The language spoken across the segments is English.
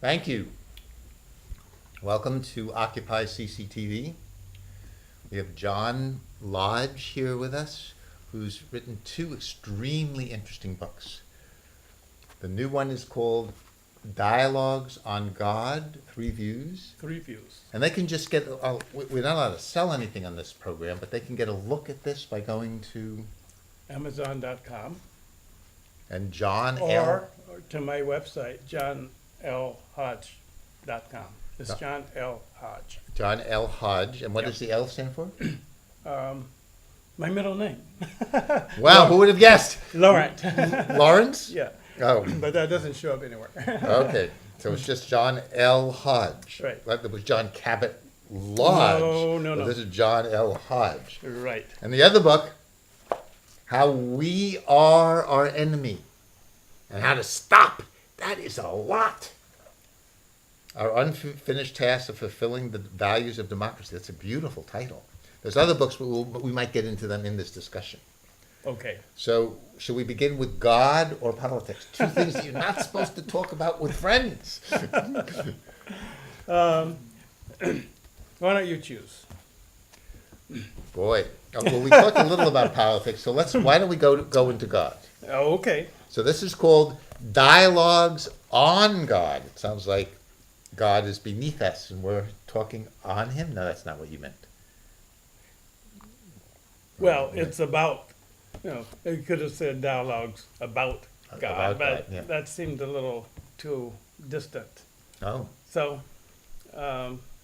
Thank you. Welcome to Occupy CCTV. We have John Lodge here with us, who's written two extremely interesting books. The new one is called Dialogues on God, Three Views. Three views. And they can just get, we're not allowed to sell anything on this program, but they can get a look at this by going to, Amazon.com and John or to my website, johnlhodge.com. It's No. John L. Hodge. John L. Hodge. And what Yep. does the L stand for? My middle name. Wow, who would have guessed? Laurent. Lawrence? Yeah, Oh, but that doesn't show up anywhere. okay. So it's just John L. Hodge. Right. Like it was John Cabot Lodge. No. But this is John L. Hodge. Right. And the other book, How We Are Our Enemy and How to Stop. That is a lot. Our Unfinished Task of Fulfilling the Values of Democracy. That's a beautiful title. There's other books, but we might get into them in this discussion. Okay. So, should we begin with God or politics? Two things that you're not supposed to talk about with friends. Why don't you choose? Boy. Well, we talked a little about politics, so why don't we go into God? Oh, okay. So this is called Dialogues on God. It sounds like God is beneath us and we're talking on him. No, that's not what you meant. Well, it's about, it could have said dialogues about God, About but God, yeah. that seemed a little too distant. Oh, So,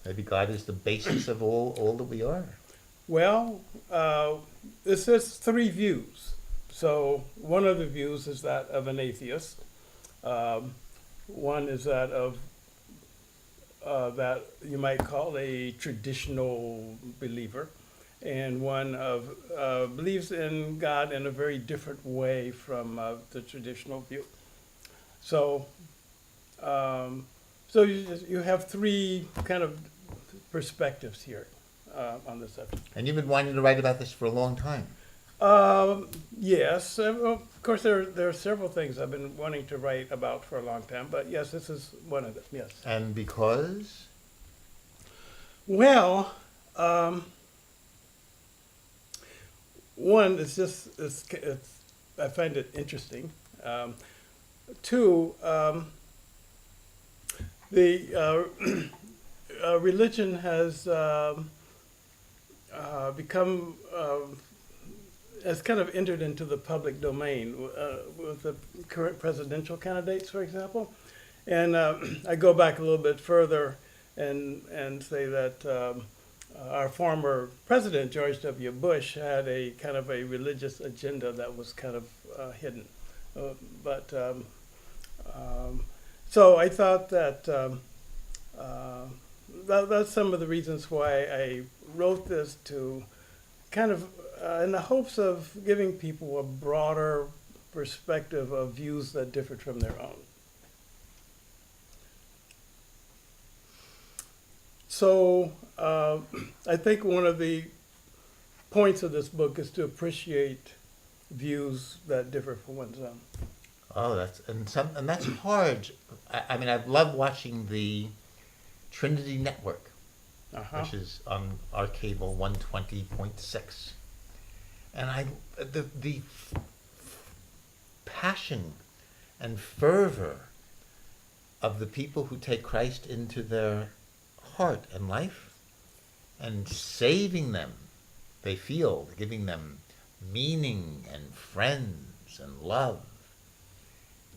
maybe God is the basis of all that we are. well, this is three views. So one of the views is that of an atheist. One is that of that you might call a traditional believer, and one of believes in God in a very different way from the traditional view. So, so you have three kind of perspectives here on the subject. And you've been wanting to write about this for a long time. Yes, well, of course there are several things I've been wanting to write about for a long time, but yes, this is one of them. Yes. And because? Well, one is just it's I find it interesting. Two, the religion has become has kind of entered into the public domain with the current presidential candidates, for example. And I go back a little bit further and say that our former president, George W. Bush, had a kind of a religious agenda that was kind of hidden. So I thought that that's some of the reasons why I wrote this, to kind of in the hopes of giving people a broader perspective of views that differed from their own. So I think one of the points of this book is to appreciate views that differ from one's own. Oh, that's hard. I mean, I've loved watching the Trinity Network, which is on our cable 120.6. And the passion and fervor of the people who take Christ into their heart and life and saving them, they feel, giving them meaning and friends and love,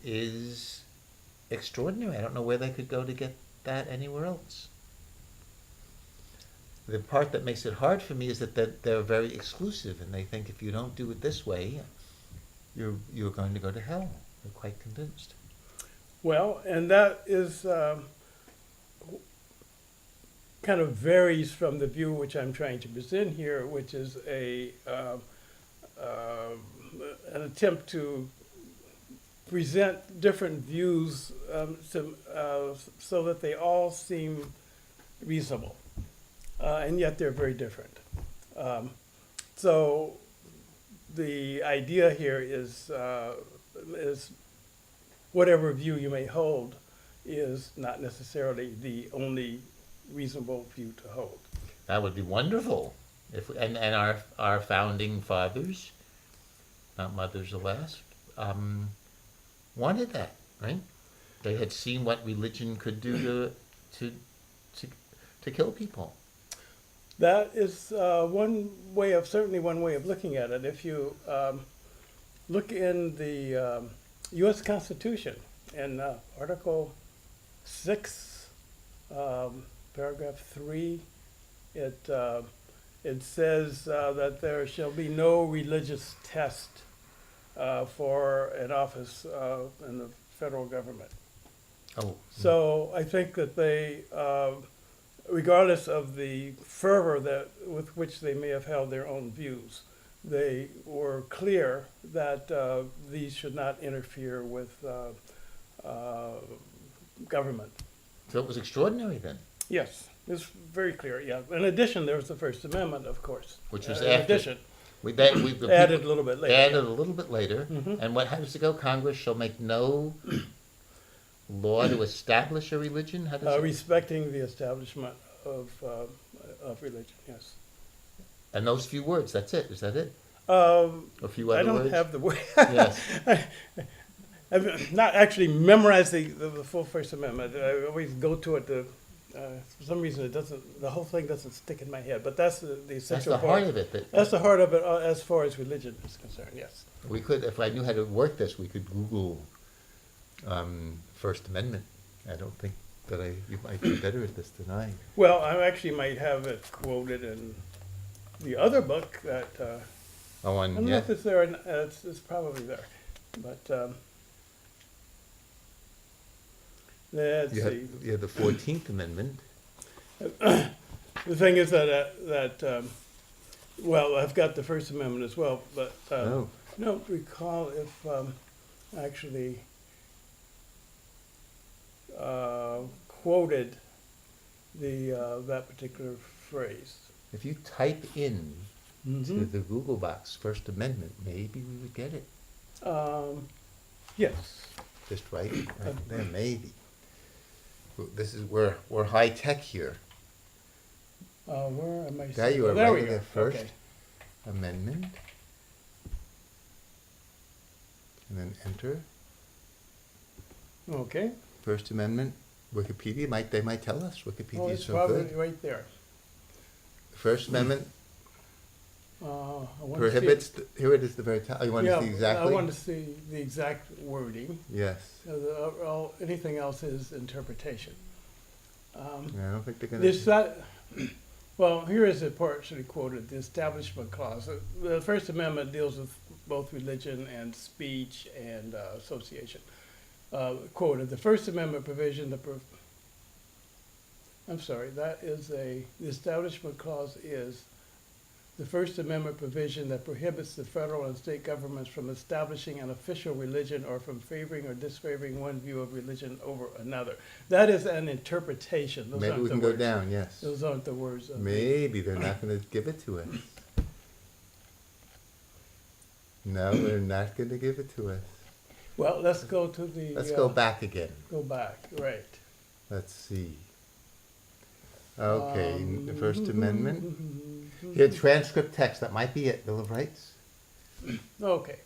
is extraordinary. I don't know where they could go to get that anywhere else. The part that makes it hard for me is that they're very exclusive, and they think if you don't do it this way, you're going to go to hell. They're quite convinced. Well, and that is kind of varies from the view which I'm trying to present here, which is an attempt to present different views so that they all seem reasonable, and yet they're very different. So the idea here is whatever view you may hold is not necessarily the only reasonable view to hold. That would be wonderful. If and our founding fathers, not mothers alas, wanted that, right? They had seen what religion could do to to kill people. That is certainly one way of looking at it. If you look in the U.S. Constitution, in Article 6, paragraph 3, it says that there shall be no religious test for an office in the federal government. Oh, So I think that they, regardless of the fervor with which they may have held their own views, they were clear that these should not interfere with government. so it was extraordinary then, Yes, it's very clear, yeah. In addition, there was the First Amendment, of course. which was In after. addition, The added people a little bit later. added yeah. a little bit later. Mhm. And what, how does it go? Congress shall make no law to establish a religion? How does it? Respecting the establishment of religion, yes. And those few words, that's it. Is that it? A few I other don't words? have the word. Yes. I've not actually memorized the full First Amendment. I always go to it for some reason the whole thing doesn't stick in my head, but that's the That's essential the part. heart of it. That's the heart of it as far as religion is concerned, yes. We could, if I knew how to work this, we could Google First Amendment. I don't think that you might be better at this than I. Well, I actually might have it quoted in the other book that, Oh, I don't on, know yeah. if it's there, it's probably there, but, let's You see. have the 14th Amendment. The thing is well, I've got the First Amendment as well, but Oh, I don't recall if actually quoted that particular phrase. if you type in to Mhm. the Google box First Amendment, maybe we would get it. Yes. Just right there, maybe. This is we're high tech here. Where am I? There you are, There right we in go. the First Okay. Amendment. And then enter. Okay. First Amendment, Wikipedia, they might tell us. Wikipedia Oh, is it's so probably good. right there. First Amendment I want prohibits, here it is, the very top. You want to see I exactly? want to see the exact wording. Yes. Anything else is interpretation. Yeah, I don't think they're going This to. that, well, here is it partially quoted, the Establishment Clause. The First Amendment deals with both religion and speech and association. Quoted, the First Amendment provision, the Establishment Clause is the First Amendment provision that prohibits the federal and state governments from establishing an official religion or from favoring or disfavoring one view of religion over another. That is an interpretation. Those Maybe aren't we the can go words. down, yes. Those aren't the words. Of Maybe they're not going to give it to us. No, they're not going to give it to us. Well, let's go to the. Let's go back again. Go back, right. Let's see. Okay, the First Um, Amendment. Here, transcript text, that might be it, Bill of Rights. Okay,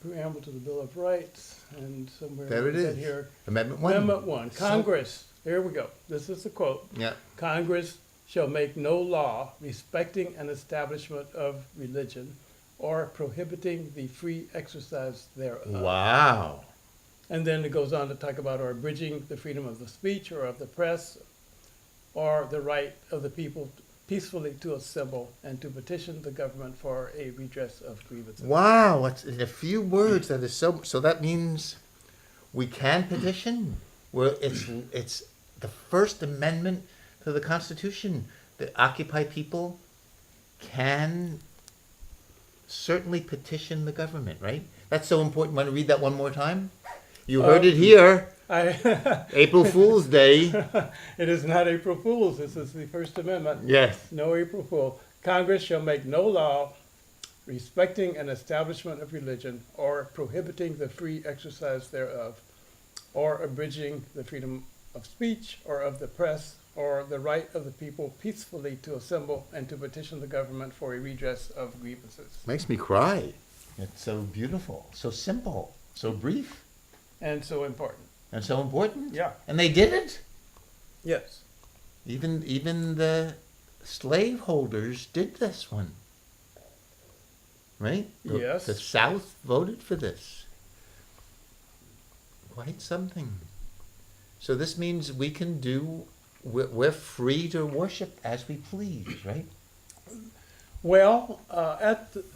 preamble to the Bill of Rights, and somewhere. There it we got is. Here, Amendment 1. Amendment 1, Congress, here we go, this is the quote. Yeah. Congress shall make no law respecting an establishment of religion or prohibiting the free exercise thereof. Wow. And then it goes on to talk about or abridging the freedom of the speech or of the press or the right of the people peacefully to assemble and to petition the government for a redress of grievances. Wow, it's in a few words that is so that means we can petition. Well, it's the First Amendment to the Constitution. The Occupy people can certainly petition the government, right? That's so important. Want to read that one more time? You heard it here. April Fool's Day. It is not April Fool's. This is the First Amendment. Yes. No April Fool. Congress shall make no law respecting an establishment of religion or prohibiting the free exercise thereof or abridging the freedom of speech or of the press or the right of the people peacefully to assemble and to petition the government for a redress of grievances. Makes me cry. It's so beautiful, so simple, so brief, And so important. and so important. Yeah. And they did it. Yes. Even the slaveholders did this one. Right? Yes. The South voted for this. Quite something. So this means we can do, we're free to worship as we please, right? Well,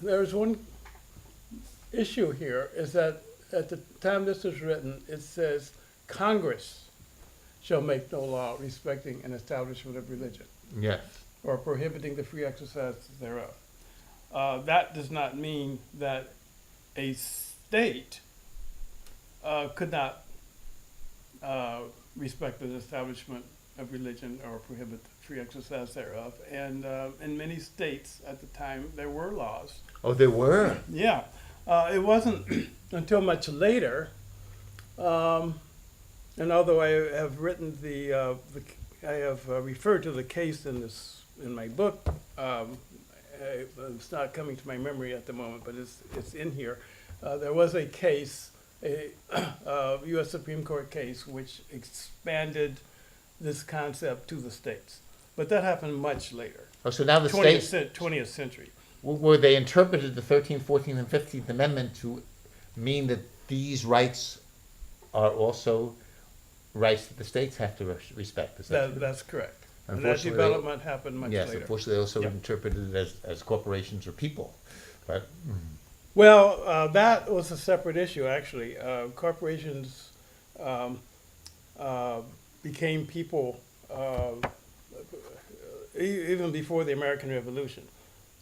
there's one issue here, is that at the time this was written, it says Congress shall make no law respecting an establishment of religion Yes. or prohibiting the free exercise thereof. That does not mean that a state could not respect an establishment of religion or prohibit the free exercise thereof. And in many states at the time, there were laws. Oh, there were. Yeah. It wasn't until much later, and although I have written I have referred to the case in my book. It's not coming to my memory at the moment, but it's in here. There was a case, a U.S. Supreme Court case, which expanded this concept to the states, but that happened much later. Oh, so now the 20th century. where they interpreted the 13th, 14th, and 15th Amendment to mean that these rights are also rights that the states have to respect. Is that true? That's correct. And that Unfortunately, development happened much yes, later. unfortunately, they also Yeah. interpreted it as corporations or people. But Well, that was a separate issue, actually. Corporations became people even before the American Revolution.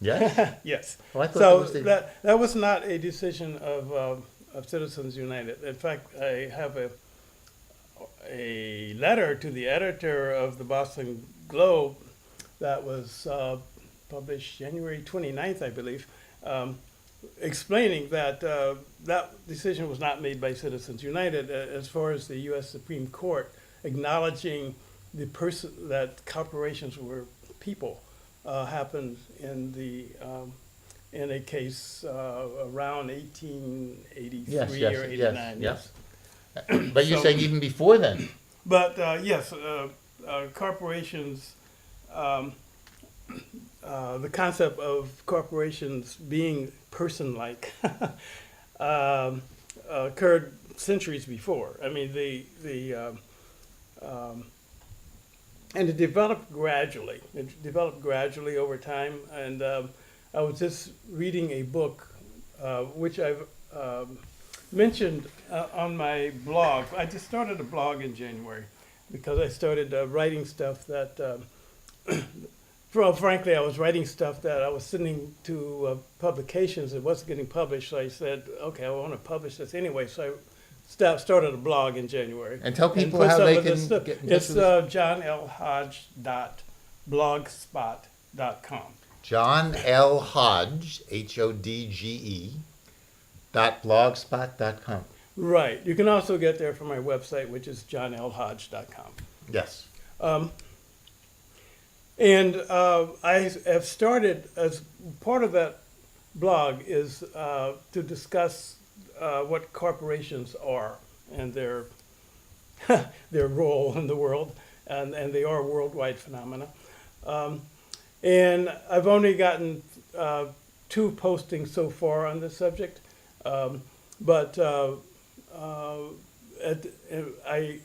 yes, Yes. oh, I thought So that was the, that was not a decision of Citizens United. In fact, I have a letter to the editor of the Boston Globe that was published January 29th, I believe, explaining that that decision was not made by Citizens United as far as the U.S. Supreme Court acknowledging that corporations were people happened in a case around 1883 Yes, yes, or yes, 89. yes. But you're So- saying even before then? But yes, corporations, the concept of corporations being person-like occurred centuries before. I mean, and it developed gradually. It developed gradually over time. And I was just reading a book, which I've mentioned on my blog. I just started a blog in January because I started writing stuff that, well, frankly, I was writing stuff that I was sending to publications. It wasn't getting published, so I said, okay, I want to publish this anyway. So I started a blog in January. And tell people put how some they of this can stuff. get in touch It's with us. johnlhodge.blogspot.com. John L. Hodge, Hodge, .blogspot.com. Right. You can also get there from my website, which is johnlhodge.com. Yes. And I have started, as part of that blog, is to discuss what corporations are and their their role in the world, and they are worldwide phenomena. And I've only gotten 2 postings so far on this subject, but I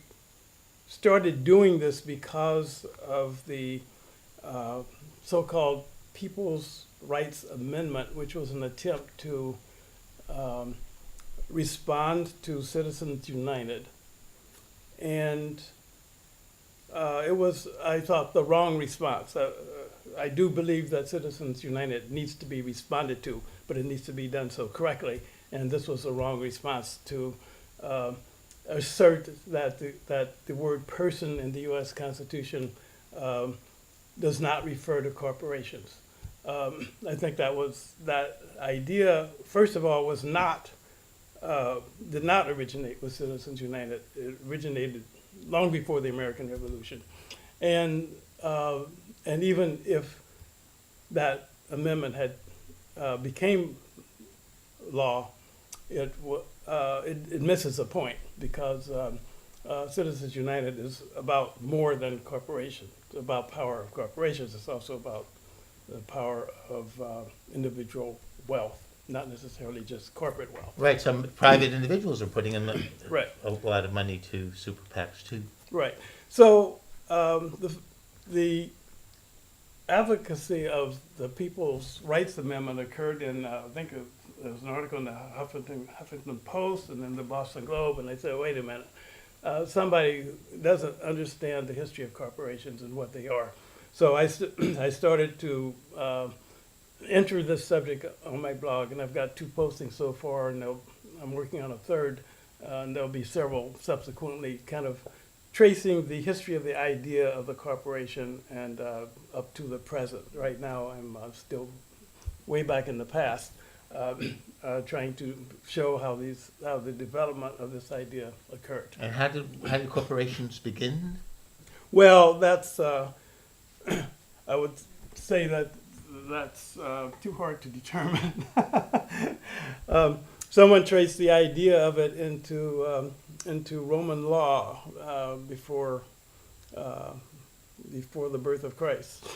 started doing this because of the so-called People's Rights Amendment, which was an attempt to respond to Citizens United. And it was, I thought, the wrong response. I do believe that Citizens United needs to be responded to, but it needs to be done so correctly. And this was a wrong response to assert that the word person in the U.S. Constitution does not refer to corporations. I think that idea, first of all, was not did not originate with Citizens United. It originated long before the American Revolution. And, and even if that amendment had became law, it misses the point, because Citizens United is about more than corporations. It's about power of corporations. It's also about the power of individual wealth, not necessarily just corporate wealth. Right, some private individuals are putting in Right. a lot of money to super PACs too. Right. So the advocacy of the People's Rights Amendment occurred in, I think there was an article in the Huffington Post and then the Boston Globe, and they said, wait a minute, somebody who doesn't understand the history of corporations and what they are. So I started to enter this subject on my blog, and I've got 2 postings so far, and I'm working on a third, and there'll be several subsequently, kind of tracing the history of the idea of the corporation and up to the present. Right now, I'm still way back in the past, trying to show how the development of this idea occurred. And how did corporations begin? Well, that's I would say that's too hard to determine. Someone traced the idea of it into Roman law before the birth of Christ.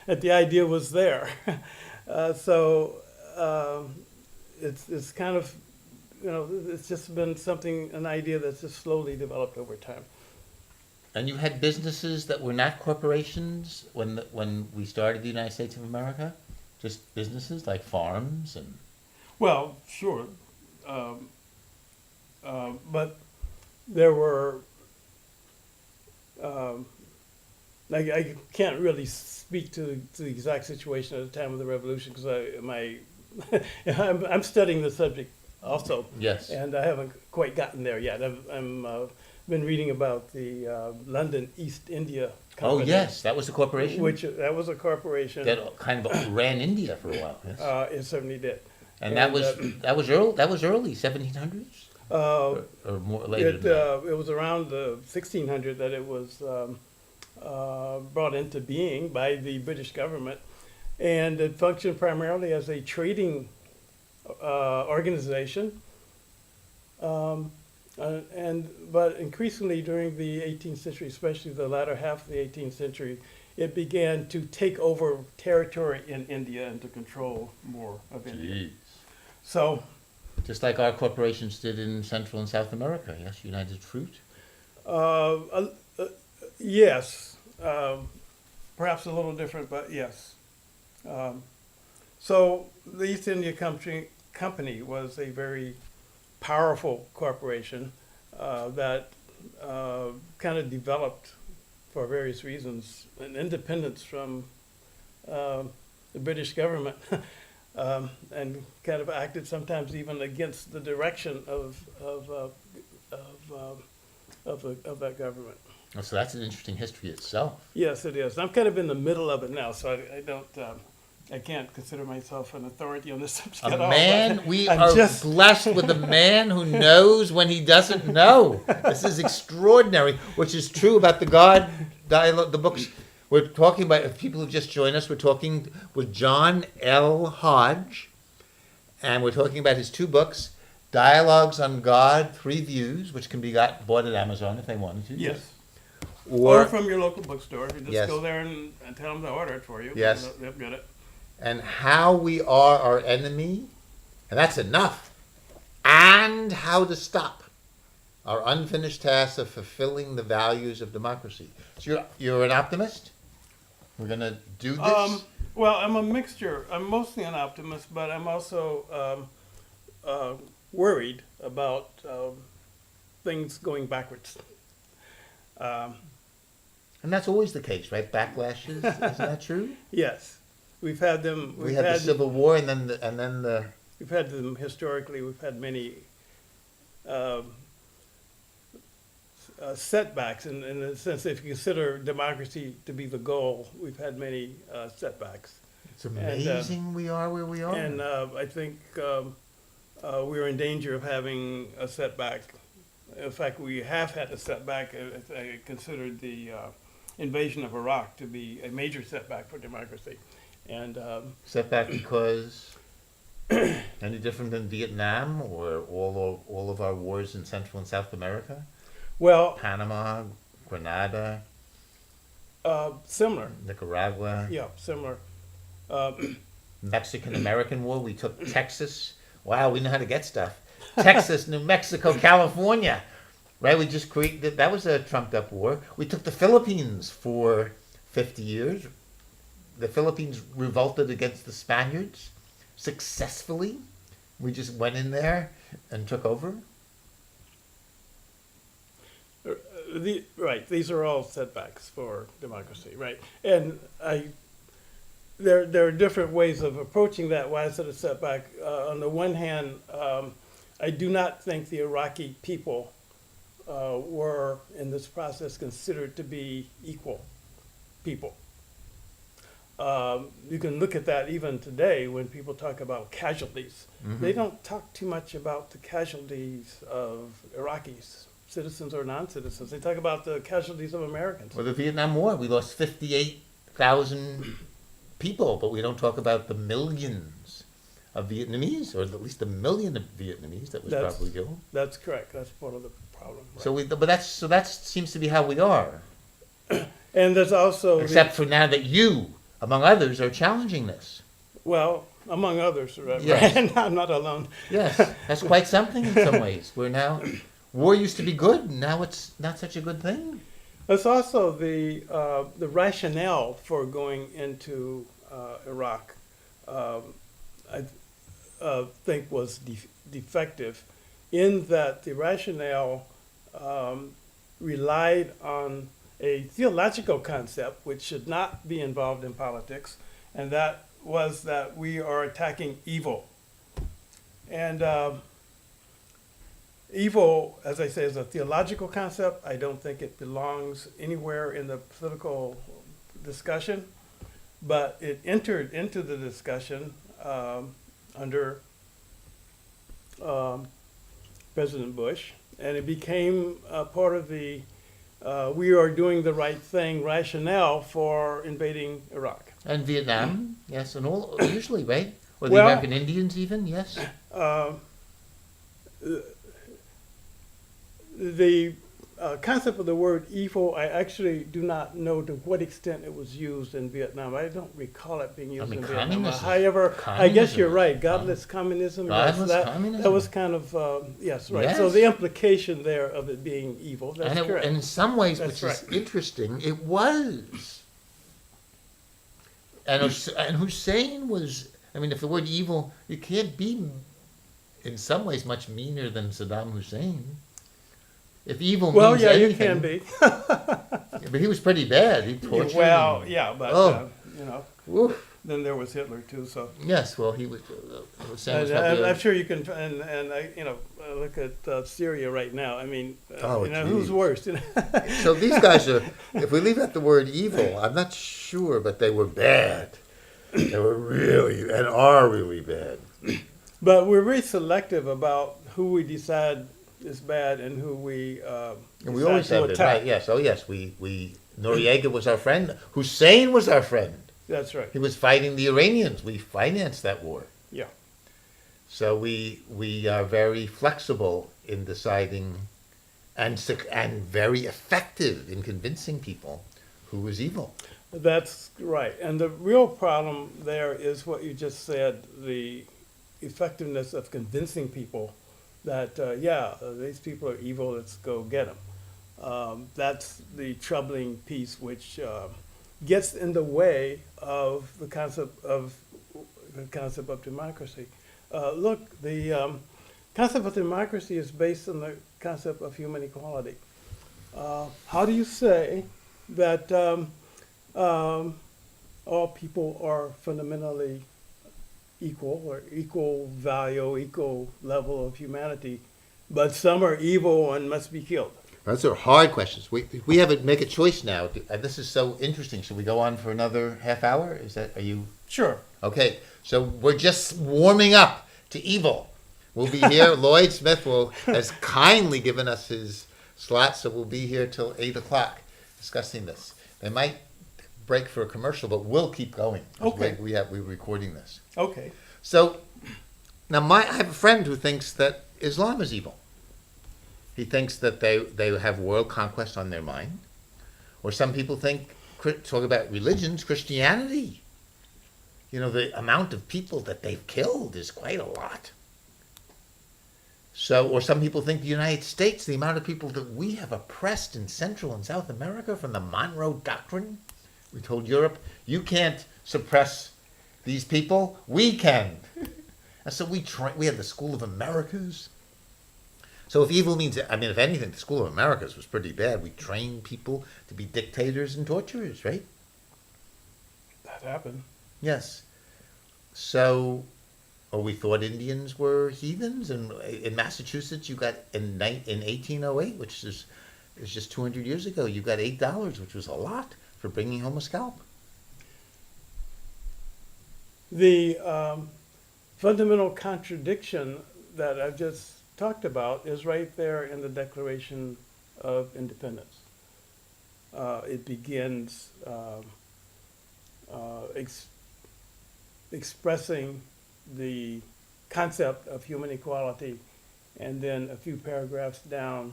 And the idea was there. So it's kind of, it's just been an idea that's just slowly developed over time. And you had businesses that were not corporations when we started the United States of America? Just businesses like farms and... Well, sure. But there were, I can't really speak to the exact situation at the time of the Revolution, because I'm studying the subject also. Yes. And I haven't quite gotten there yet. I'm been reading about the London East India Company. Oh yes, that was a corporation? That was a corporation. That kind of ran India for a while. Yes. It certainly did. And that was early 1700s? Or more later than that? It was around the 1600 that it was brought into being by the British government, and it functioned primarily as a trading organization. But increasingly during the 18th century, especially the latter half of the 18th century, it began to take over territory in India and to control more of India. Jeez. So, just like our corporations did in Central and South America, yes, United Fruit? yes, perhaps a little different, but yes. So the East India Company was a very powerful corporation that kind of developed, for various reasons, an independence from the British government, and kind of acted sometimes even against the direction of that government. Oh, so that's an interesting history itself. Yes, it is. I'm kind of in the middle of it now, so I can't consider myself an authority on this subject at all. We are blessed with a man who knows when he doesn't know. This is extraordinary, which is true about the God dialogue, the books. We're talking about, if people who just joined us, we're talking with John L. Hodge, and we're talking about his 2 books, Dialogues on God, 3 Views, which can be bought at Amazon if they wanted to. Yes. Or from your local bookstore. You just yes. go there and tell them to order it for you. Yes. They'll get it. And How We Are Our Enemy, and that's enough, and How to Stop Our Unfinished Task of Fulfilling the Values of Democracy. So you're an optimist? We're going to do this? Well, I'm a mixture. I'm mostly an optimist, but I'm also worried about things going backwards. And that's always the case, right? Backlashes, isn't that true? Yes. We've had them. We had the Civil War, and then the. We've had them historically. We've had many setbacks, in the sense that if you consider democracy to be the goal, we've had many setbacks. It's amazing we are where we are. And I think we're in danger of having a setback In fact, we have had a setback. I considered the invasion of Iraq to be a major setback for democracy. And Setback because any different than Vietnam or all of our wars in Central and South America? well, Panama, Grenada, similar. Nicaragua, Yeah, similar. Mexican-American War. We took Texas. Wow, we know how to get stuff. Texas, New Mexico, California. Right, we just created, that was a trumped up war. We took the Philippines for 50 years. The Philippines revolted against the Spaniards successfully. We just went in there and took over. Right, these are all setbacks for democracy, right? And there are different ways of approaching that. Why is it a setback? On the one hand, I do not think the Iraqi people were in this process considered to be equal people. You can look at that even today when people talk about casualties. They don't talk too much about the casualties of Iraqis, citizens or non-citizens. They talk about the casualties of Americans. Well, the Vietnam War, we lost 58,000 people, but we don't talk about the millions of Vietnamese, or at least a million of Vietnamese that was probably killed. That's correct. That's part of the problem. Right? So that seems to be how we are. And there's also Except for now that you, among others, are challenging this. well, among others, right? Yes. And I'm not alone. Yes, that's quite something in some ways. We're now, war used to be good, now it's not such a good thing. There's also the rationale for going into Iraq. I think was defective, in that the rationale relied on a theological concept which should not be involved in politics, and that was that we are attacking evil. And evil, as I say, is a theological concept. I don't think it belongs anywhere in the political discussion, but it entered into the discussion under President Bush, and it became part of the we are doing the right thing rationale for invading Iraq. And Vietnam, yes, and all, usually, right? Or the Well- American Indians even, yes? The concept of the word evil, I actually do not know to what extent it was used in Vietnam. I don't recall it being used mean, in Vietnam. communism. However, I guess you're right. Godless communism. yes, Godless communism. That was kind of yes, right. So Yes. the implication there of it being evil. That's correct. And in some ways, That's which is right. interesting, it was. And Hussein was, I mean, if the word evil, you can't be in some ways much meaner than Saddam Hussein. If evil Well, means yeah, anything, you can be. but he was pretty bad. He tortured. Well, and- yeah, but Oh. you know, Oof. then there was Hitler too. So Yes, well, he was. Hussein was probably I'm sure you can, and I, look at Syria right now. I mean, Oh, who's geez. worse? So these guys are, if we leave out the word evil, I'm not sure, but they were bad. They were really, and are really bad. But we're very selective about who we decide is bad and who we And we always have to it, attack. right? Yes, oh yes, we Noriega was our friend. Hussein was our friend. That's right. He was fighting the Iranians. We financed that war. Yeah. So we are very flexible in deciding, and very effective in convincing people who was evil. That's right. And the real problem there is what you just said, the effectiveness of convincing people that, these people are evil, let's go get them. That's the troubling piece which gets in the way of the concept of democracy. Look, the concept of democracy is based on the concept of human equality. How do you say that all people are fundamentally equal, or equal value, equal level of humanity, but some are evil and must be killed? Those are hard questions. We have to make a choice now. This is so interesting. Should we go on for another half hour? Are you? Sure. Okay, so we're just warming up to evil. We'll be here. Lloyd Smith has kindly given us his slot, so we'll be here till 8 o'clock discussing this. They might break for a commercial, but we'll keep going. Okay. We're recording this. Okay. So now I have a friend who thinks that Islam is evil. He thinks that they have world conquest on their mind. Or some people talk about religions, Christianity. The amount of people that they've killed is quite a lot. So, or some people think the United States, the amount of people that we have oppressed in Central and South America from the Monroe Doctrine. We told Europe, you can't suppress these people, we can. And so we had the School of Americas. So if evil means, if anything, the School of Americas was pretty bad. We trained people to be dictators and torturers, right? That happened. Yes. So, we thought Indians were heathens, and in Massachusetts, you got in 1808, which is just 200 years ago, you got $8, which was a lot for bringing home a scalp. The fundamental contradiction that I've just talked about is right there in the Declaration of Independence. It begins expressing the concept of human equality, and then a few paragraphs down,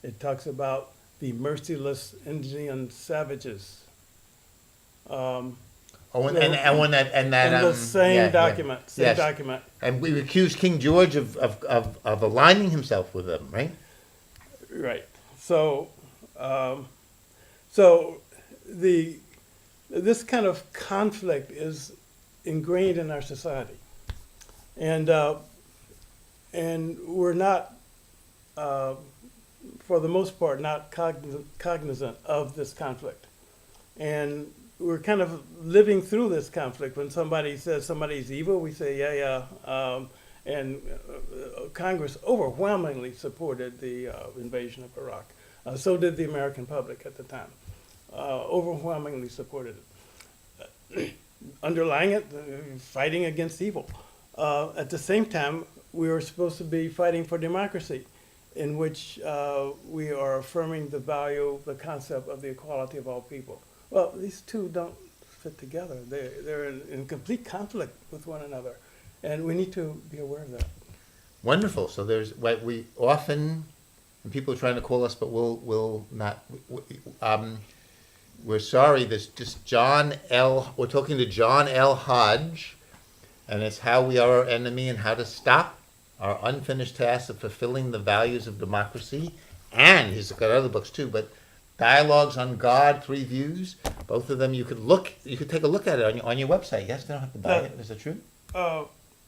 it talks about the merciless Indian savages. In the same document. Yes. Document. And we accused King George of aligning himself with them, right? Right. So, this kind of conflict is ingrained in our society, and we're not, for the most part, not cognizant of this conflict, and we're kind of living through this conflict. When somebody says somebody's evil, we say, and Congress overwhelmingly supported the invasion of Iraq. So did the American public at the time. Overwhelmingly supported it. Underlying it, fighting against evil. At the same time, we are supposed to be fighting for democracy, in which we are affirming the value, the concept of the equality of all people. Well, these two don't fit together. They're in complete conflict with one another, and we need to be aware of that. Wonderful. So there's what we often, and people are trying to call us, but we'll not. We're sorry. There's just we're talking to John L. Hodge, and it's how we are our enemy and how to stop our unfinished task of fulfilling the values of democracy. And he's got other books too, but Dialogues on God, 3 Views. Both of them you could take a look at it on your website. Yes, they don't have to buy it. Is it true?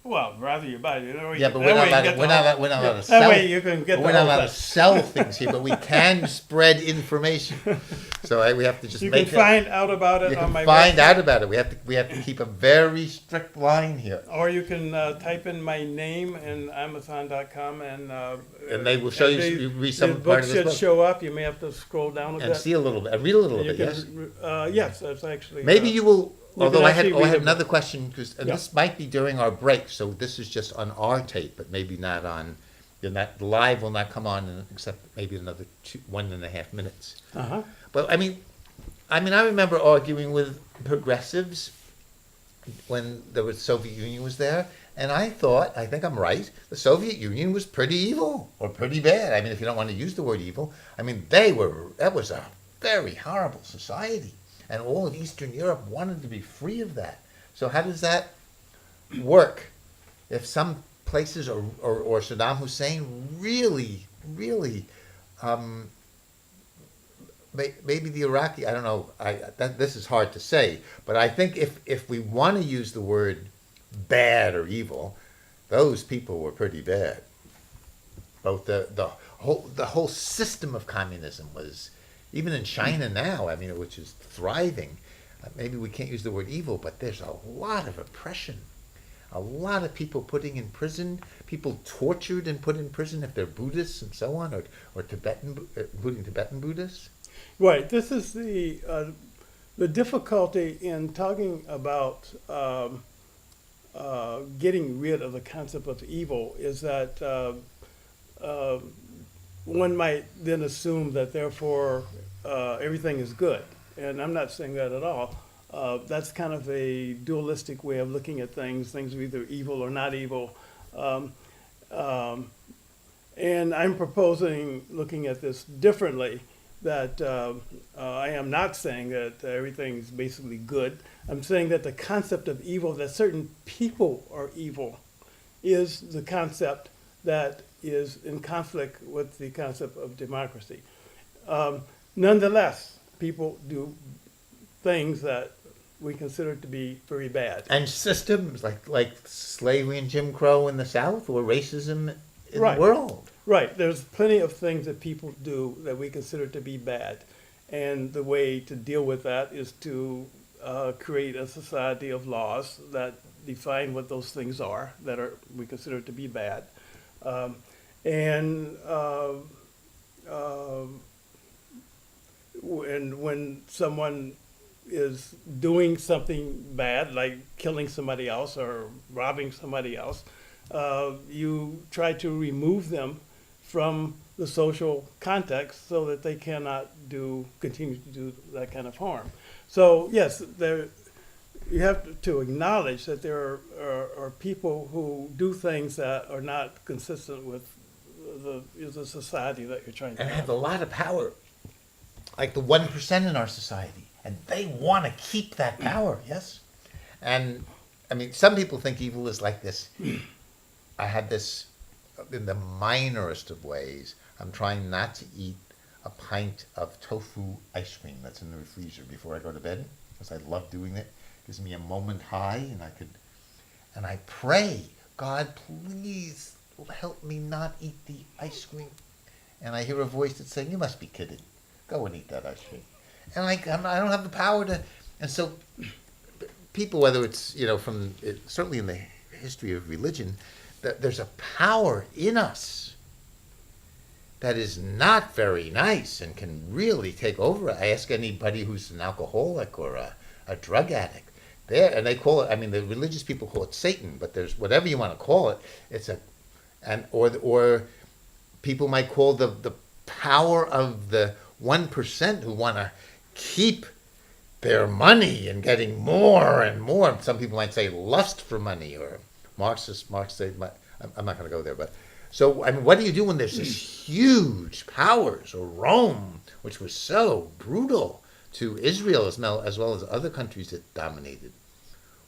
Well, rather you buy it. Yeah, but we're not allowed to sell. That way you can get. We're not allowed to sell things here, but we can spread information. So we have to just. You can find out about it on my website. Find out about it. We have to keep a very strict line here. Or you can type in my name in Amazon.com and they will show you read some part of this book. Should show up. You may have to scroll down a bit and see a little bit, read a little bit. Yes. Yes, that's actually. Maybe you will. Although I had another question, because this might be during our break, so this is just on our tape, but maybe not on. The live will not come on except maybe another 1.5 minutes. Uh-huh. But I remember arguing with progressives when the Soviet Union was there, and I think I'm right. The Soviet Union was pretty evil or pretty bad. If you don't want to use the word evil, that was a very horrible society. And all of Eastern Europe wanted to be free of that. So how does that work? If some places or Saddam Hussein really, maybe the Iraqi, I don't know, this is hard to say, but I think if we want to use the word bad or evil, those people were pretty bad. Both the whole system of communism was. Even in China now, which is thriving, maybe we can't use the word evil, but there's a lot of oppression, a lot of people putting in prison, people tortured and put in prison if they're Buddhists and so on, or including Tibetan Buddhists. Right. This is the difficulty in talking about getting rid of the concept of evil is that uh, one might then assume that therefore everything is good. And I'm not saying that at all. That's kind of a dualistic way of looking at things. Things are either evil or not evil. Um, um, and I'm proposing looking at this differently, that I am not saying that everything is basically good. I'm saying that the concept of evil, that certain people are evil, is the concept that is in conflict with the concept of democracy. Um, Nonetheless, people do things that we consider to be very bad. And systems like slavery and Jim Crow in the South, or racism in Right. the world. Right. There's plenty of things that people do that we consider to be bad. And the way to deal with that is to create a society of laws that define what those things are that are we consider to be bad. Um, and when someone is doing something bad, like killing somebody else or robbing somebody else, you try to remove them from the social context so that they cannot continue to do that kind of harm. So yes, you have to acknowledge that there are people who do things that are not consistent with the society that you're trying to And have a lot of power, like the 1% in our society, and they want to keep that power. Yes, and I mean, some people think evil is like this. I had this in the minorest of ways. I'm trying not to eat a pint of tofu ice cream that's in the freezer before I go to bed, because I love doing it. It gives me a moment high, and I pray, God, please help me not eat the ice cream. And I hear a voice that's saying, "You must be kidding. Go and eat that ice cream." And I don't have the power to. And so, people, whether it's certainly in the history of religion, that there's a power in us that is not very nice and can really take over. I ask anybody who's an alcoholic or a drug addict, and they call it. I mean, the religious people call it Satan, but there's whatever you want to call it. Or people might call the power of the 1% who want to keep their money and getting more and more. Some people might say lust for money, or Marx say, I'm not going to go there, but so I mean, what do you do when there's this huge powers, or Rome, which was so brutal to Israel as well as other countries it dominated?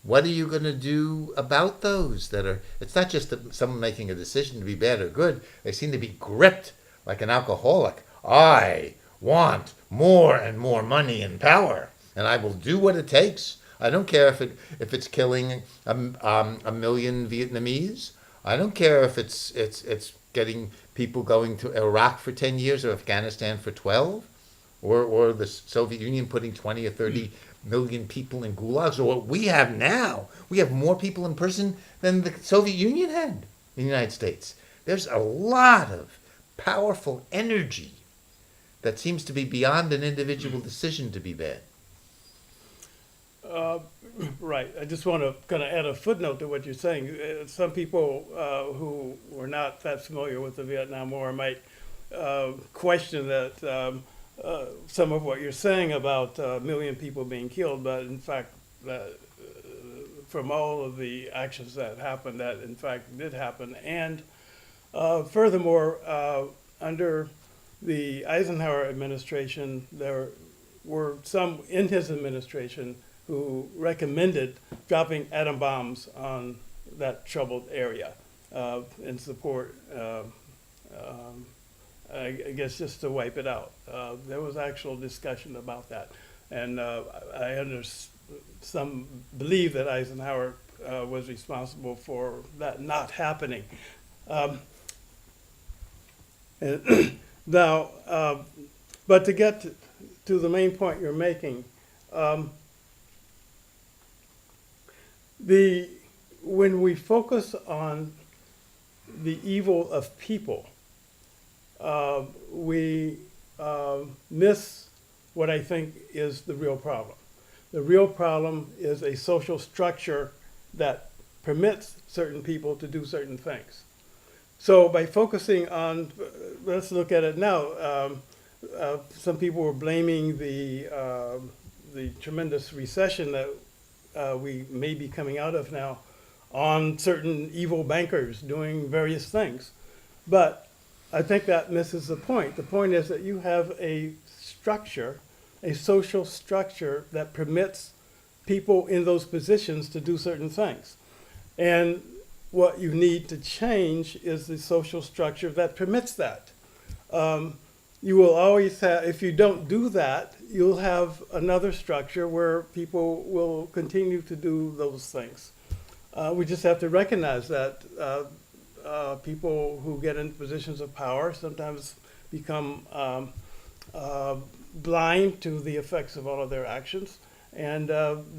What are you going to do about those that are? It's not just someone making a decision to be bad or good. They seem to be gripped like an alcoholic. I want more and more money and power, and I will do what it takes. I don't care if it's killing a million Vietnamese. I don't care if it's getting people going to Iraq for 10 years or Afghanistan for 12, or the Soviet Union putting 20 or 30 million people in gulags, or what we have now. We have more people in prison than the Soviet Union had in the United States. There's a lot of powerful energy that seems to be beyond an individual decision to be bad. Right. I just want to kind of add a footnote to what you're saying. Some people who were not that familiar with the Vietnam War might question that some of what you're saying about a million people being killed, but in fact, from all of the actions that happened, that in fact did happen. And furthermore, under the Eisenhower administration, there were some in his administration who recommended dropping atom bombs on that troubled area in support, I guess, just to wipe it out. There was actual discussion about that. And some believe that Eisenhower was responsible for that not happening. Now, but to get to the main point you're making, when we focus on the evil of people, we miss what I think is the real problem. The real problem is a social structure that permits certain people to do certain things. So by focusing on, let's look at it now. Some people were blaming the tremendous recession that we may be coming out of now on certain evil bankers doing various things. But I think that misses the point. The point is that you have a structure, a social structure that permits people in those positions to do certain things. And what you need to change is the social structure that permits that. You will always have, if you don't do that, you'll have another structure where people will continue to do those things. We just have to recognize that people who get in positions of power sometimes become blind to the effects of all of their actions, and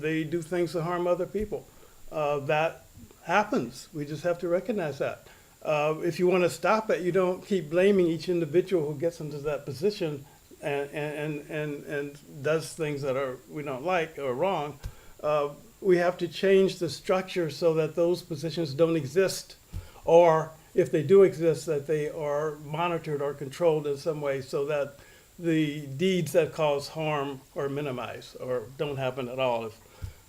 they do things to harm other people. That happens. We just have to recognize that. If you want to stop it, you don't keep blaming each individual who gets into that position and does things that we don't like or wrong. We have to change the structure so that those positions don't exist, or if they do exist, that they are monitored or controlled in some way so that the deeds that cause harm are minimized or don't happen at all.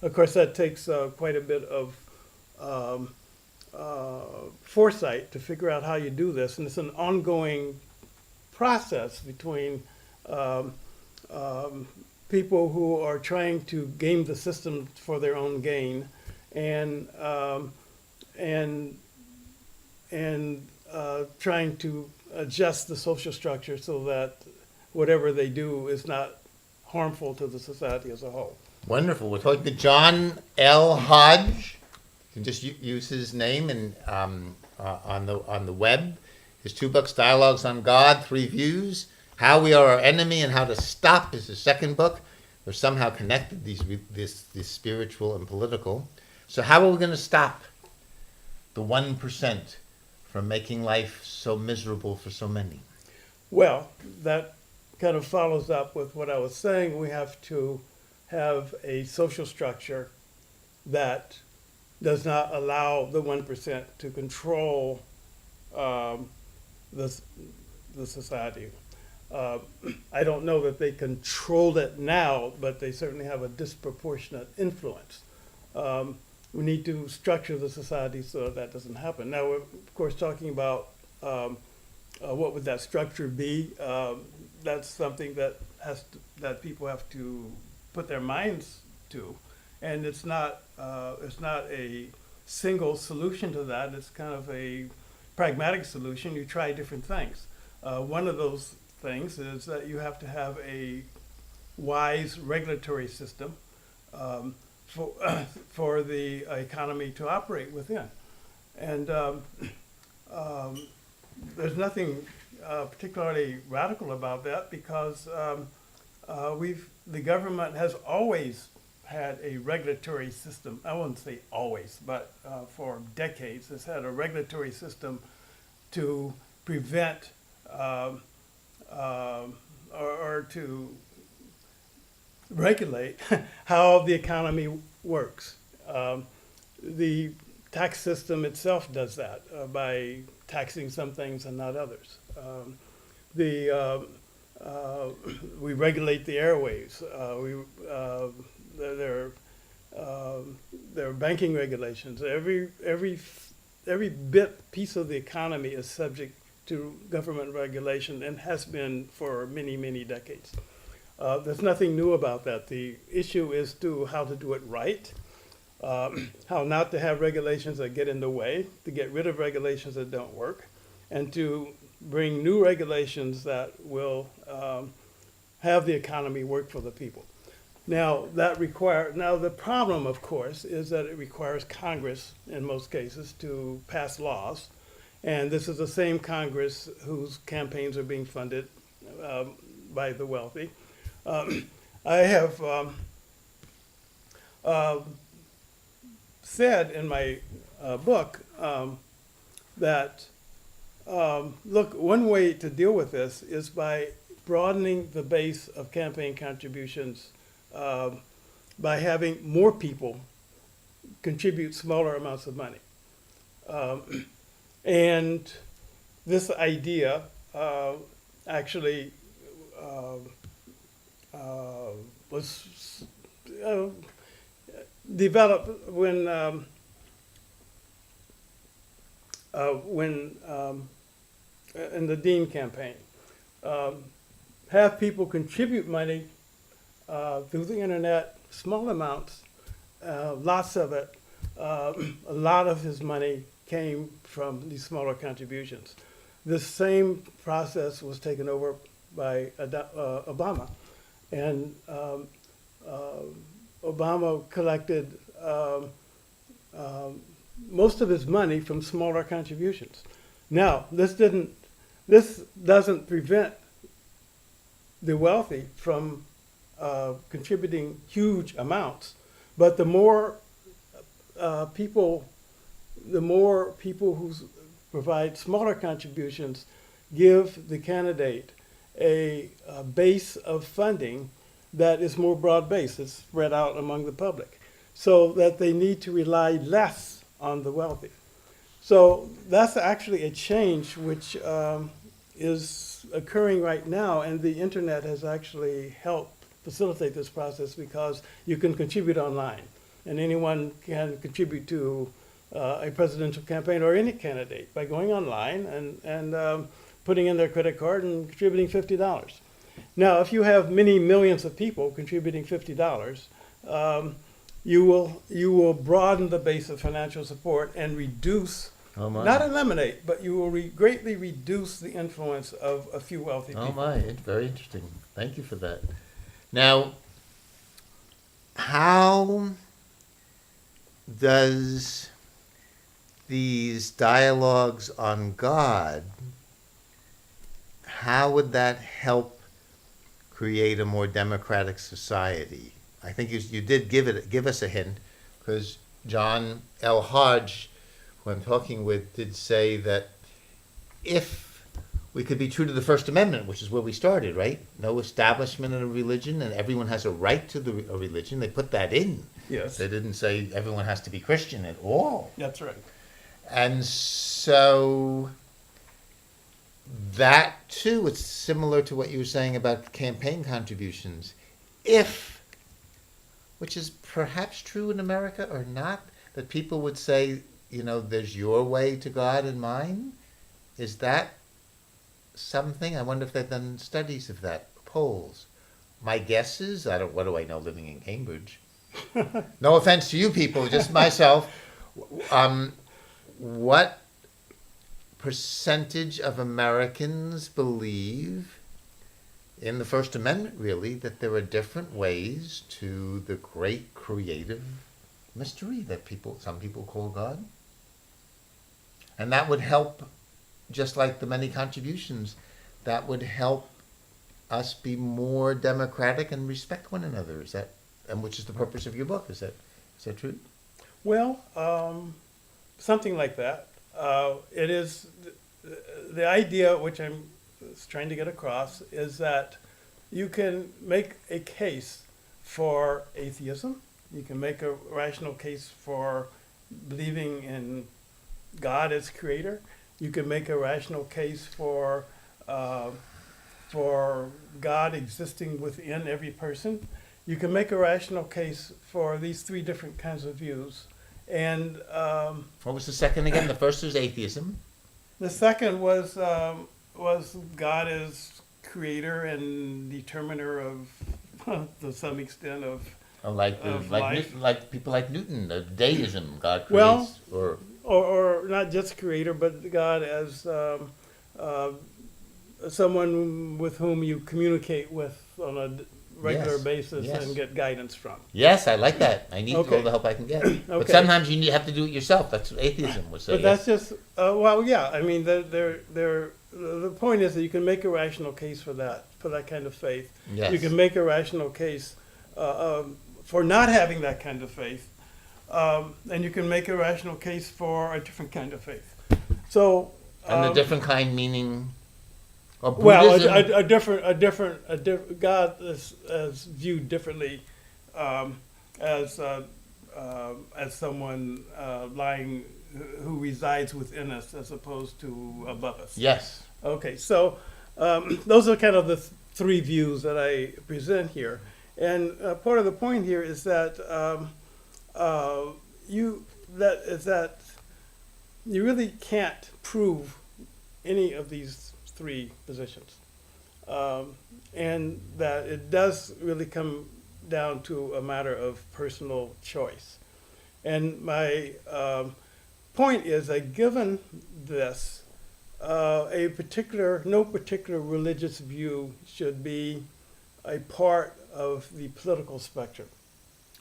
Of course, that takes quite a bit of foresight to figure out how you do this, and it's an ongoing process between people who are trying to game the system for their own gain, and trying to adjust the social structure so that whatever they do is not harmful to the society as a whole. Wonderful. We're talking to John L. Hodge. You can just use his name and on the web. His 2 books, Dialogues on God, 3 Views. How We Are Our Enemy and How to Stop is his second book. They're somehow connected, this spiritual and political. So how are we going to stop the 1% from making life so miserable for so many? Well, that kind of follows up with what I was saying. We have to have a social structure that does not allow the 1% to control the society. I don't know that they control it now, but they certainly have a disproportionate influence. We need to structure the society so that doesn't happen. Now, we're, of course, talking about what would that structure be. That's something that that people have to put their minds to, and it's not a single solution to that. It's kind of a pragmatic solution. You try different things. One of those things is that you have to have a wise regulatory system for the economy to operate within. And there's nothing particularly radical about that, because the government has always had a regulatory system. I wouldn't say always, but for decades has had a regulatory system to prevent or to regulate how the economy works. The tax system itself does that by taxing some things and not others. We regulate the airwaves. There are banking regulations. Every piece of the economy is subject to government regulation and has been for many, many decades. There's nothing new about that. The issue is how to do it right, how not to have regulations that get in the way, to get rid of regulations that don't work, and to bring new regulations that will have the economy work for the people. Now, the problem, of course, is that it requires Congress, in most cases, to pass laws. And this is the same Congress whose campaigns are being funded by the wealthy. I have said in my book that, look, one way to deal with this is by broadening the base of campaign contributions by having more people contribute smaller amounts of money. And this idea actually was developed when in the Dean campaign. Have people contribute money through the internet, small amounts, lots of it. A lot of his money came from these smaller contributions. This same process was taken over by Obama, and Obama collected most of his money from smaller contributions. Now, this doesn't prevent the wealthy from contributing huge amounts, but the more people who provide smaller contributions give the candidate a base of funding that is more broad-based, it's spread out among the public, so that they need to rely less on the wealthy. So that's actually a change which is occurring right now, and the internet has actually helped facilitate this process because you can contribute online, and anyone can contribute to a presidential campaign or any candidate by going online and putting in their credit card and contributing $50. Now, if you have many millions of people contributing $50, you will broaden the base of financial support and reduce, not eliminate, but you will greatly reduce the influence of a few wealthy people. Oh my, it's very interesting. Thank you for that. Now, how does these dialogues on God, how would that help create a more democratic society? I think you did give us a hint, because John L. Hodge, who I'm talking with, did say that if we could be true to the First Amendment, which is where we started, right? No establishment in a religion, and everyone has a right to a religion. They put that in. Yes. They didn't say everyone has to be Christian at all. That's right. And so that, too, it's similar to what you were saying about campaign contributions. If, which is perhaps true in America or not, that people would say, there's your way to God and mine. Is that something? I wonder if they've done studies of that, polls. My guess is, what do I know living in Cambridge? No offense to you people, just myself. What percentage of Americans believe in the First Amendment, really, that there are different ways to the great creative mystery that some people call God? And that would help, just like the many contributions, that would help us be more democratic and respect one another. Which is the purpose of your book? Is that true? Well, something like that. It is the idea which I'm trying to get across is that you can make a case for atheism. You can make a rational case for believing in God as creator. You can make a rational case for God existing within every person. You can make a rational case for these three different kinds of views. And what was the second again? The first was atheism. The second was God as creator and determiner of, to some extent, of like people like Newton, deism, God creates. Well, or not just creator, but God as someone with whom you communicate with on a regular basis and get guidance from. Yes, I like that. I need all the help I can get. But sometimes you have to do it yourself. That's what atheism would say. But that's just, I mean, the point is that you can make a rational case for that kind of faith. Yes. You can make a rational case for not having that kind of faith. And you can make a rational case for a different kind of faith. So. And the different kind meaning. Well, a different God is viewed differently as as someone lying who resides within us as opposed to above us. Yes. Okay, so those are kind of the three views that I present here. And part of the point here is that you really can't prove any of these three positions. And that it does really come down to a matter of personal choice. And my point is that given this, no particular religious view should be a part of the political spectrum.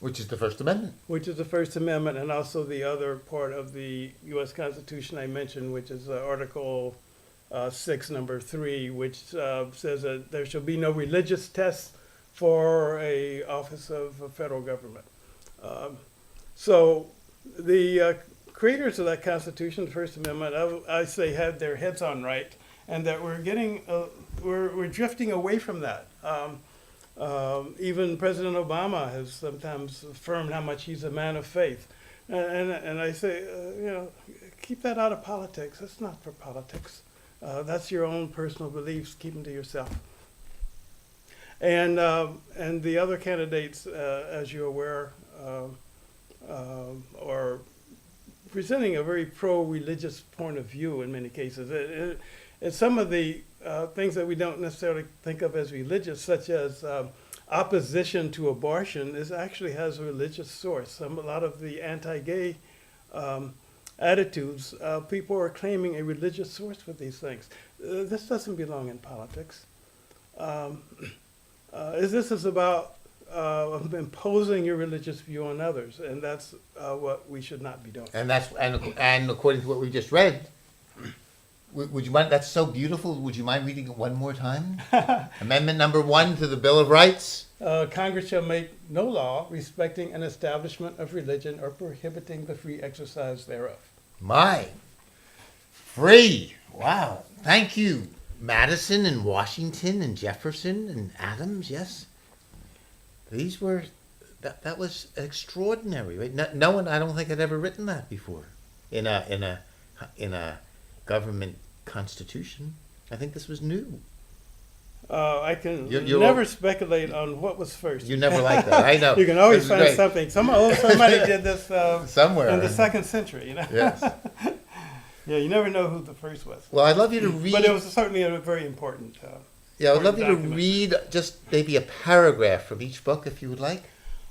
Which is the First Amendment. Which is the First Amendment, and also the other part of the U.S. Constitution I mentioned, which is Article 6, number 3, which says that there shall be no religious test for a office of federal government. So the creators of that Constitution, the First Amendment, I say had their heads on right, and that we're drifting away from that. Even President Obama has sometimes affirmed how much he's a man of faith. And I say, keep that out of politics. That's not for politics. That's your own personal beliefs. Keep them to yourself. And the other candidates, as you're aware, are presenting a very pro-religious point of view in many cases. And some of the things that we don't necessarily think of as religious, such as opposition to abortion, actually has a religious source. A lot of the anti-gay attitudes, people are claiming a religious source for these things. This doesn't belong in politics. This is about imposing your religious view on others, and that's what we should not be doing. And according to what we just read, would you mind? That's so beautiful. Would you mind reading it one more time? Amendment number 1 to the Bill of Rights. Congress shall make no law respecting an establishment of religion or prohibiting the free exercise thereof. My, free. Wow. Thank you. Madison and Washington and Jefferson and Adams. Yes. These were. That was extraordinary. Right? No one. I don't think had ever written that before. In a government constitution. I think this was new. I can never speculate on what was first. You never like that. I know. You can always find something. Somebody did this somewhere in the 2nd century. Yes. Yeah, you never know who the first was. Well, I'd love you to read. But it was certainly a very important. Yeah, I'd love you to read just maybe a paragraph from each book, if you would like.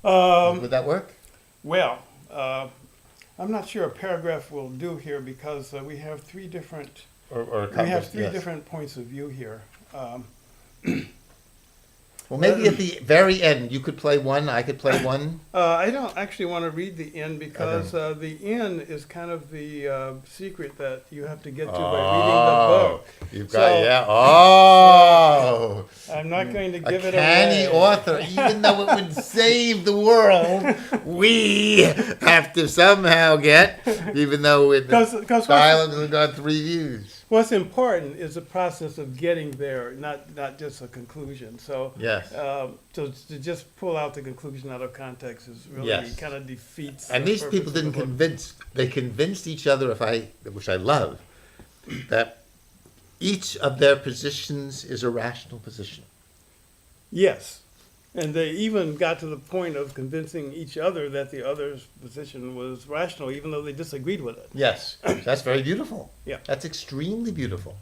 Would that work? Well, I'm not sure a paragraph will do here because we have three different. Different points of view here. Well, maybe at the very end, you could play one, I could play one. I don't actually want to read the end because the end is kind of the secret that you have to get to by reading the book. You've got, Oh! I'm not going to give it away. A canny author, even though it would save the world, we have to somehow get, even though it silence has got 3 views. What's important is the process of getting there, not just a conclusion. So, yes. So to just pull out the conclusion out of context is really kind of defeats. And these people didn't convince; they convinced each other. Which I love, that each of their positions is a rational position. Yes. And they even got to the point of convincing each other that the other's position was rational, even though they disagreed with it. Yes, that's very beautiful. Yeah, that's extremely beautiful.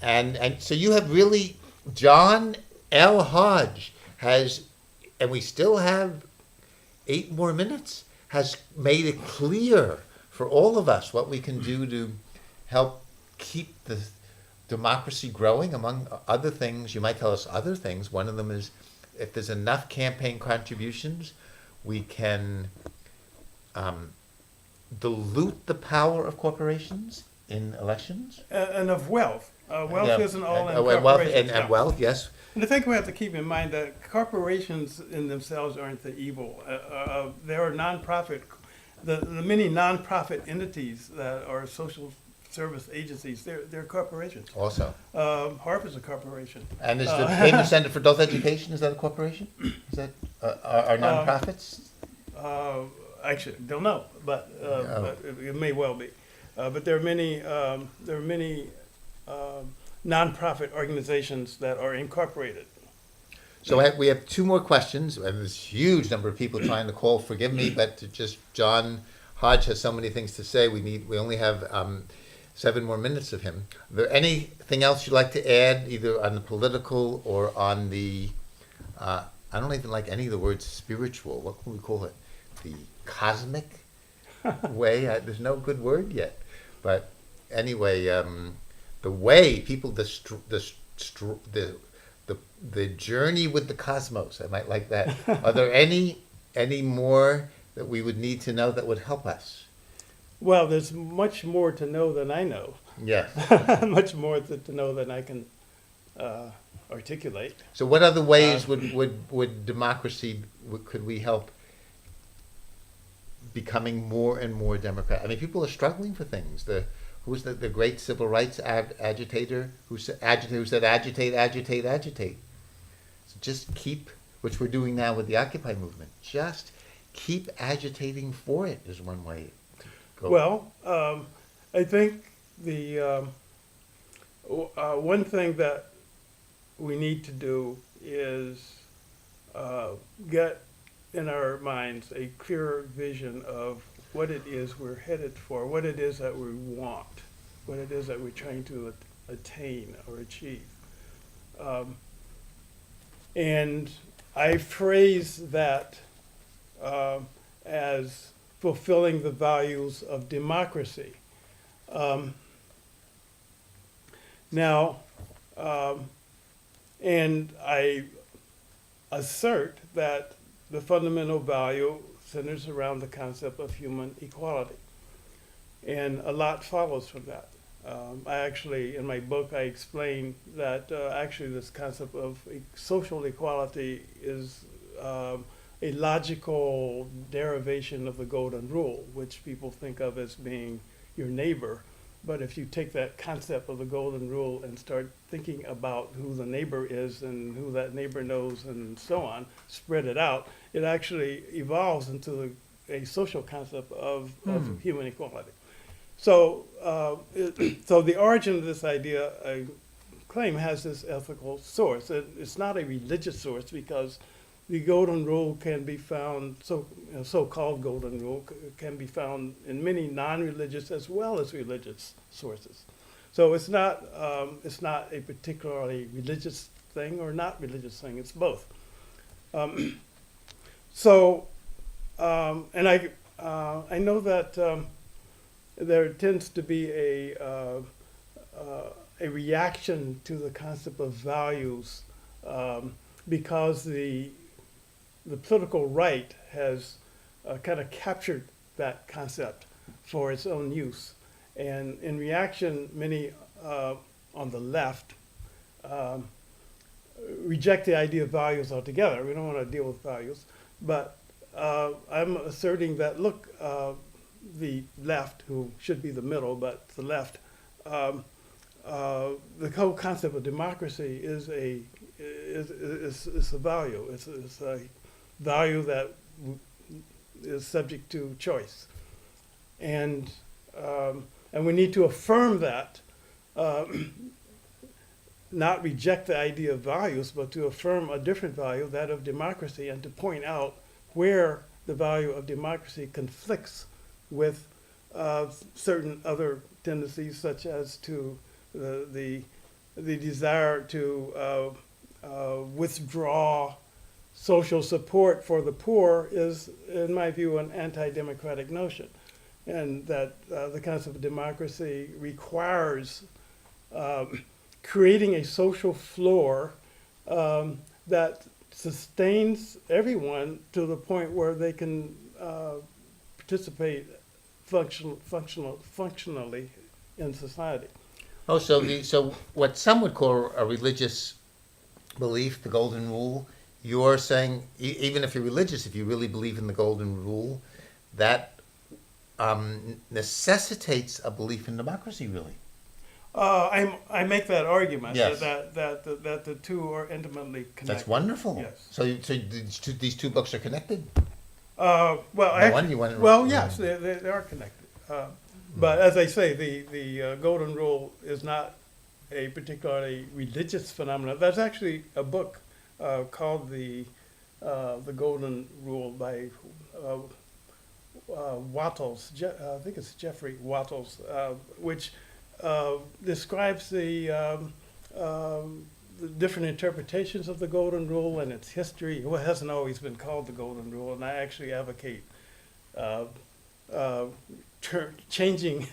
And so you have really, John L. Hodge has, and we still have 8 more minutes, has made it clear for all of us what we can do to help keep the democracy growing. Among other things, you might tell us other things. One of them is, if there's enough campaign contributions, we can dilute the power of corporations in elections. And of wealth. Wealth isn't all in corporations. And wealth, yes. And I think we have to keep in mind that corporations in themselves aren't the evil. There are nonprofit, the many nonprofit entities that are social service agencies, they're corporations. Also. Harvard's a corporation. And is the Cambridge Center for Adult Education, is that a corporation? Is that, are nonprofits? Actually, don't know, but it may well be. But there are many nonprofit organizations that are incorporated. So we have two more questions. We have this huge number of people trying to call. Forgive me, but just John Hodge has so many things to say. We only have 7 more minutes of him. Is there anything else you'd like to add, either on the political or on the? I don't even like any of the words spiritual. What can we call it? The cosmic way. There's no good word yet, but anyway, the way people the journey with the cosmos. I might like that. Are there any more that we would need to know that would help us? Well, there's much more to know than I know. Yes. Much more to know than I can articulate. So what other ways would democracy, could we help becoming more and more democratic? I mean, people are struggling for things. Who's the great civil rights agitator who said agitate. So just keep, which we're doing now with the Occupy movement, just keep agitating for it is one way to go. Well, I think the one thing that we need to do is get in our minds a clearer vision of what it is we're headed for, what it is that we want, what it is that we're trying to attain or achieve. And I phrase that as fulfilling the values of democracy. And I assert that the fundamental value centers around the concept of human equality. And a lot follows from that. I actually, in my book, I explain that actually this concept of social equality is a logical derivation of the Golden Rule, which people think of as being your neighbor. But if you take that concept of the Golden Rule and start thinking about who the neighbor is and who that neighbor knows and so on, spread it out, it actually evolves into a social concept of human equality. So, so the origin of this idea, I claim, has this ethical source. It's not a religious source because the Golden Rule can be found, so-called Golden Rule can be found in many non-religious as well as religious sources. So it's not a particularly religious thing or not religious thing. It's both. And I know that there tends to be a reaction to the concept of values because the political right has kind of captured that concept for its own use. And in reaction, many on the left reject the idea of values altogether. We don't want to deal with values. But I'm asserting that, look, the left, who should be the middle, but the left, the whole concept of democracy is a value. It's a value that is subject to choice, and we need to affirm that, not reject the idea of values, but to affirm a different value, that of democracy, and to point out where the value of democracy conflicts with certain other tendencies, such as to the desire to withdraw social support for the poor is, in my view, an anti-democratic notion, and that the concept of democracy requires creating a social floor that sustains everyone to the point where they can participate functionally in society. Oh, so what some would call a religious belief, the Golden Rule, you're saying even if you're religious, if you really believe in the Golden Rule, that necessitates a belief in democracy, really. I make that argument, yes, that the two are intimately connected. That's wonderful. Yes. So these two books are connected? Well, No actually, wonder you went- well, yes, they are connected. But as I say, the Golden Rule is not a particularly religious phenomenon. There's actually a book called the Golden Rule by Wattles. I think it's Jeffrey Wattles, which describes the different interpretations of the Golden Rule and its history. Well, it hasn't always been called the Golden Rule, and I actually advocate changing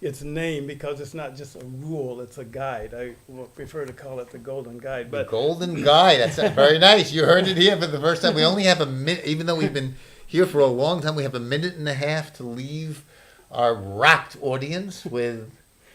its name because it's not just a rule, it's a guide. I would prefer to call it the Golden Guide. The But Golden Guide. That's very nice. You heard it here for the first time. We only have a minute, even though we've been here for a long time, we have a minute and a half to leave our rapt audience with.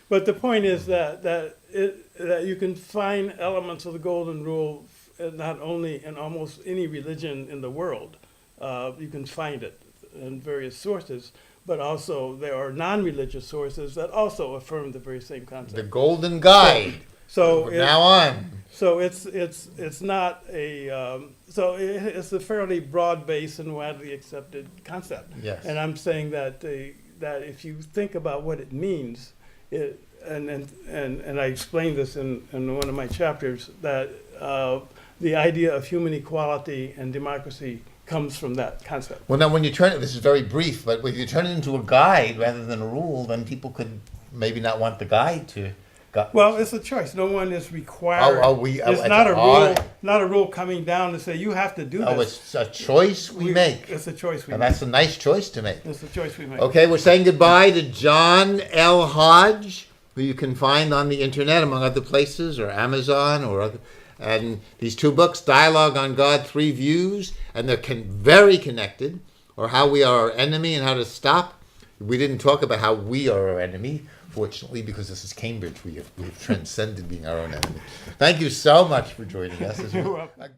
But the point is that you can find elements of the Golden Rule not only in almost any religion in the world. You can find it in various sources, but also there are non-religious sources that also affirm the very same concept. The Golden Guide. So From now on. So it's not a it's a fairly broad-based and widely accepted concept. Yes. And I'm saying that that if you think about what it means, and I explained this in one of my chapters, that the idea of human equality and democracy comes from that concept. Well, now when you turn it, this is very brief, but if you turn it into a guide rather than a rule, then people could maybe not want the guide to. Well, it's a choice. No one is required. It's not a rule. Not a rule coming down to say you have to do this. Oh, it's a choice we make. It's a choice we And make. that's a nice choice to make. It's a choice we make. Okay, we're saying goodbye to John L. Hodge, who you can find on the internet, among other places, or Amazon, or other. And these two books, Dialogue on God, Three Views, and they're very connected, or How We Are Our Enemy and How to Stop. We didn't talk about how we are our enemy, fortunately, because this is Cambridge. We have transcended being our own enemy. Thank you so much for joining us. You're welcome.